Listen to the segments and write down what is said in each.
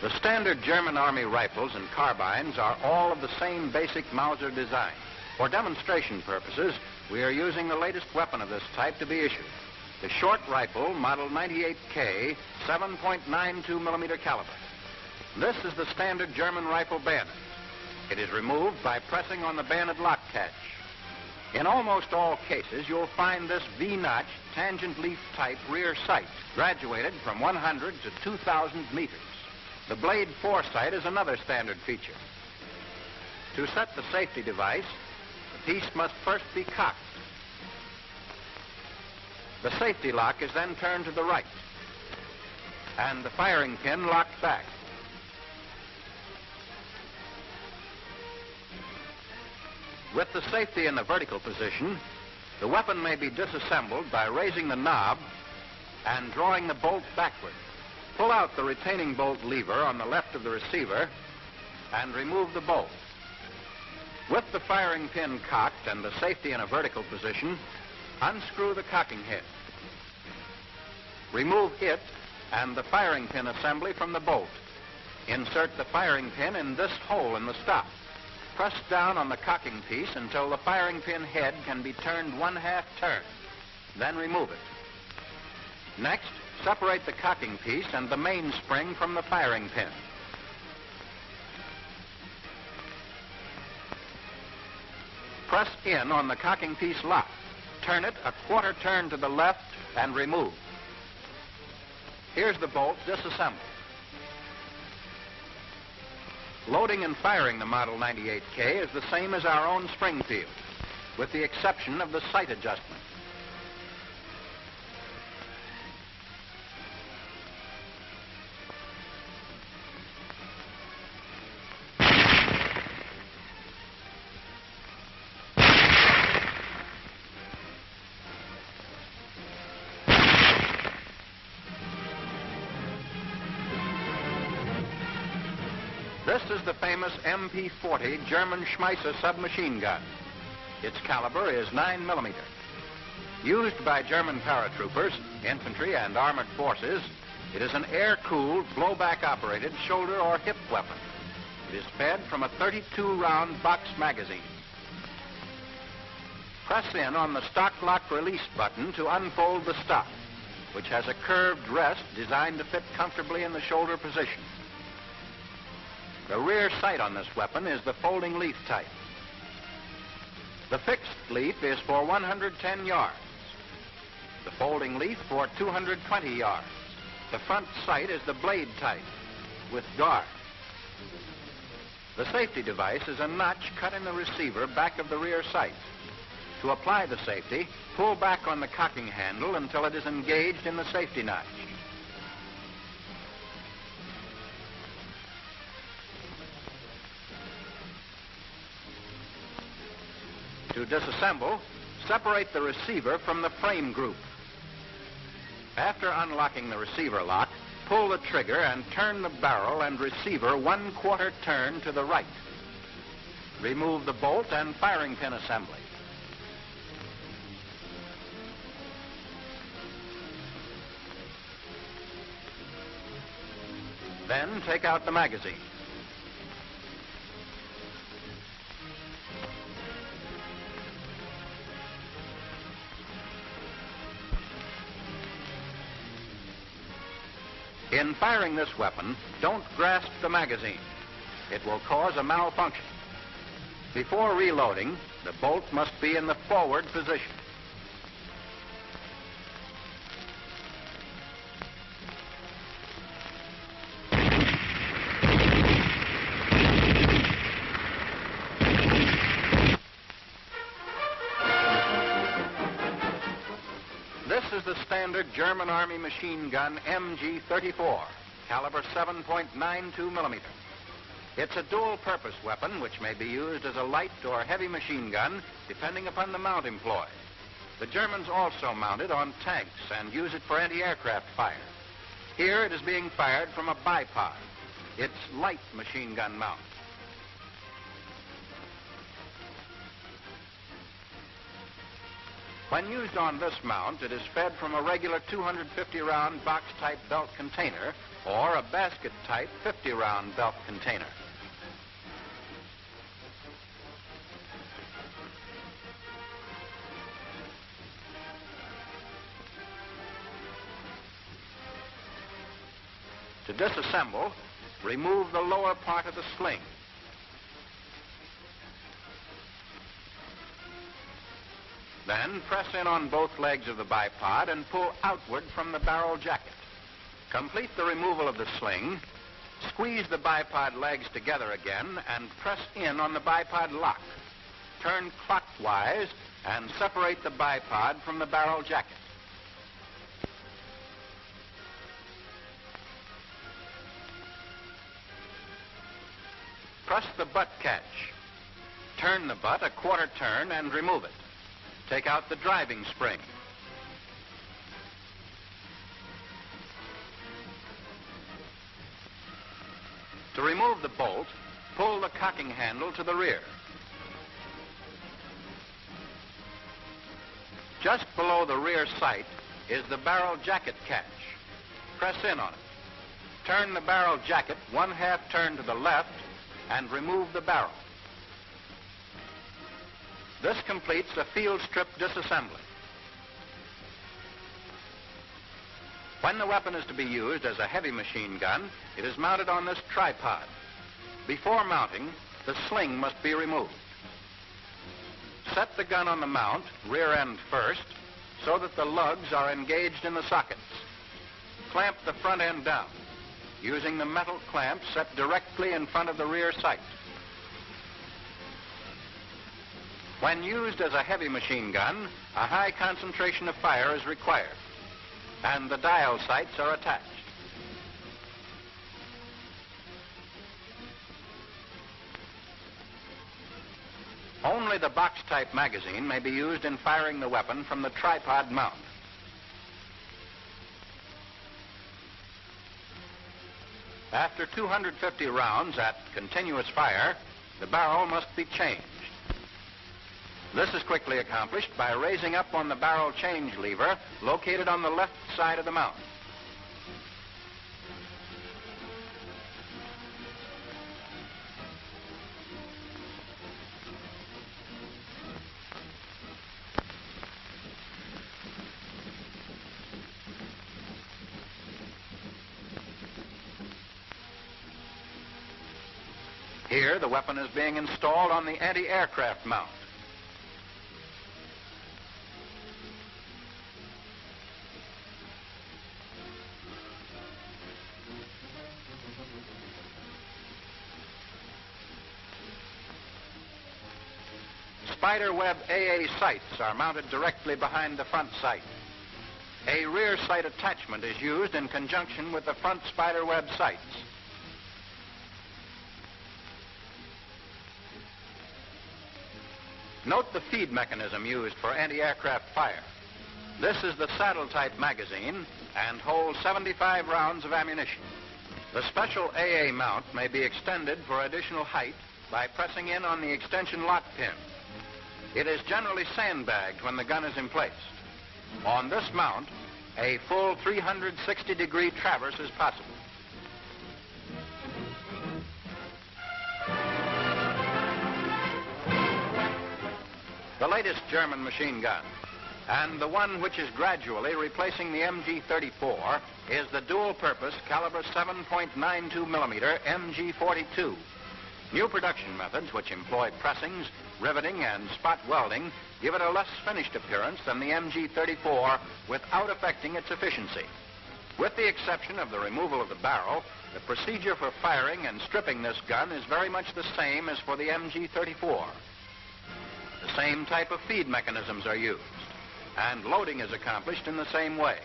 The standard German Army rifles and carbines are all of the same basic Mauser design. For demonstration purposes, we are using the latest weapon of this type to be issued, the short rifle Model 98K 7.92 millimeter caliber. This is the standard German rifle bayonet. It is removed by pressing on the bayonet lock catch. In almost all cases, you'll find this V-notch tangent leaf type rear sight graduated from 100 to 2,000 meters. The blade foresight is another standard feature. To set the safety device, the piece must first be cocked. The safety lock is then turned to the right, and the firing pin locked back. With the safety in the vertical position, the weapon may be disassembled by raising the knob and drawing the bolt backward. Pull out the retaining bolt lever on the left of the receiver and remove the bolt. With the firing pin cocked and the safety in a vertical position, unscrew the cocking head. Remove it and the firing pin assembly from the bolt. Insert the firing pin in this hole in the stop. Press down on the cocking piece until the firing pin head can be turned 1/2 turn. Then remove it. Next, separate the cocking piece and the mainspring from the firing pin. Press in on the cocking piece lock. Turn it 1/4 turn to the left and remove. Here's the bolt disassembled. Loading and firing the Model 98K is the same as our own Springfield, with the exception of the sight adjustment. This is the famous MP-40 German Schmeisser submachine gun. Its caliber is 9 millimeter. Used by German paratroopers, infantry, and armored forces, it is an air-cooled, blowback-operated shoulder or hip weapon. It is fed from a 32-round box magazine. Press in on the stock lock release button to unfold the stock, which has a curved rest designed to fit comfortably in the shoulder position. The rear sight on this weapon is the folding leaf type. The fixed leaf is for 110 yards. The folding leaf for 220 yards. The front sight is the blade type with guard. The safety device is a notch cut in the receiver back of the rear sight. To apply the safety, pull back on the cocking handle until it is engaged in the safety notch. To disassemble, separate the receiver from the frame group. After unlocking the receiver lock, pull the trigger and turn the barrel and receiver 1/4 turn to the right. Remove the bolt and firing pin assembly. Then take out the magazine. In firing this weapon, don't grasp the magazine. It will cause a malfunction. Before reloading, the bolt must be in the forward position. This is the standard German Army machine gun MG-34, caliber 7.92 millimeter. It's a dual-purpose weapon which may be used as a light or heavy machine gun depending upon the mount employed. The Germans also mount it on tanks and use it for anti-aircraft fire. Here it is being fired from a bipod. It's light machine gun mount. When used on this mount, it is fed from a regular 250-round box-type belt container or a basket-type 50-round belt container. To disassemble, remove the lower part of the sling. Then press in on both legs of the bipod and pull outward from the barrel jacket. Complete the removal of the sling, squeeze the bipod legs together again, and press in on the bipod lock. Turn clockwise and separate the bipod from the barrel jacket. Press the butt catch. Turn the butt a quarter turn and remove it. Take out the driving spring. To remove the bolt, pull the cocking handle to the rear. Just below the rear sight is the barrel jacket catch. Press in on it. Turn the barrel jacket 1/2 turn to the left and remove the barrel. This completes a field strip disassembly. When the weapon is to be used as a heavy machine gun, it is mounted on this tripod. Before mounting, the sling must be removed. Set the gun on the mount, rear end first, so that the lugs are engaged in the sockets. Clamp the front end down, using the metal clamp set directly in front of the rear sight. When used as a heavy machine gun, a high concentration of fire is required, and the dial sights are attached. Only the box-type magazine may be used in firing the weapon from the tripod mount. After 250 rounds at continuous fire, the barrel must be changed. This is quickly accomplished by raising up on the barrel change lever located on the left side of the mount. Here, the weapon is being installed on the anti-aircraft mount. Spiderweb AA sights are mounted directly behind the front sight. A rear sight attachment is used in conjunction with the front spiderweb sights. Note the feed mechanism used for anti-aircraft fire. This is the saddle-type magazine and holds 75 rounds of ammunition. The special AA mount may be extended for additional height by pressing in on the extension lock pin. It is generally sandbagged when the gun is in place. On this mount, a full 360-degree traverse is possible. The latest German machine gun, and the one which is gradually replacing the MG-34, is the dual-purpose caliber 7.92 millimeter MG-42. New production methods which employ pressings, riveting, and spot welding give it a less finished appearance than the MG-34 without affecting its efficiency. With the exception of the removal of the barrel, the procedure for firing and stripping this gun is very much the same as for the MG-34. The same type of feed mechanisms are used, and loading is accomplished in the same way.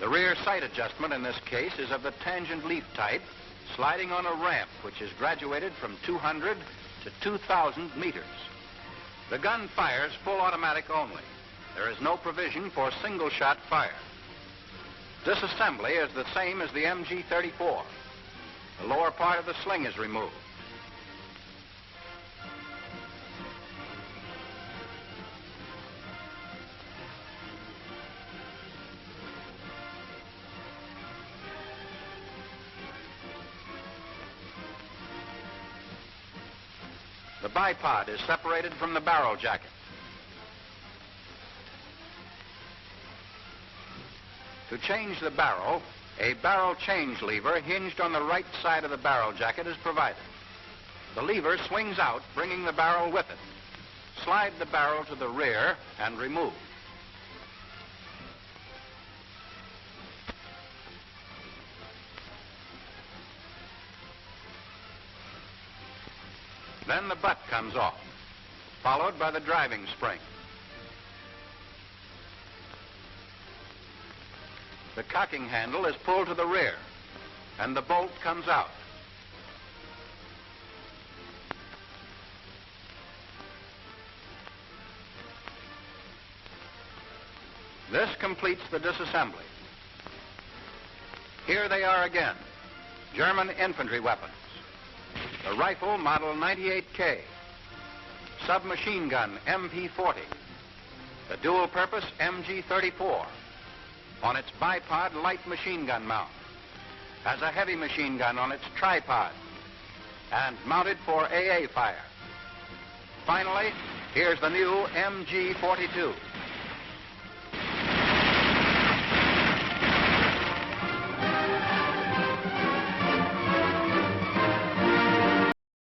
The rear sight adjustment in this case is of the tangent leaf type, sliding on a ramp which is graduated from 200 to 2,000 meters. The gun fires full automatic only. There is no provision for single-shot fire. Disassembly is the same as the MG-34. The lower part of the sling is removed. The bipod is separated from the barrel jacket. To change the barrel, a barrel change lever hinged on the right side of the barrel jacket is provided. The lever swings out, bringing the barrel with it. Slide the barrel to the rear and remove. Then the butt comes off, followed by the driving spring. The cocking handle is pulled to the rear, and the bolt comes out. This completes the disassembly. Here they are again, German infantry weapons. The rifle model 98K, submachine gun MP40, the dual-purpose MG-34, on its bipod light machine gun mount, has a heavy machine gun on its tripod, and mounted for AA fire. Finally, here's the new MG-42.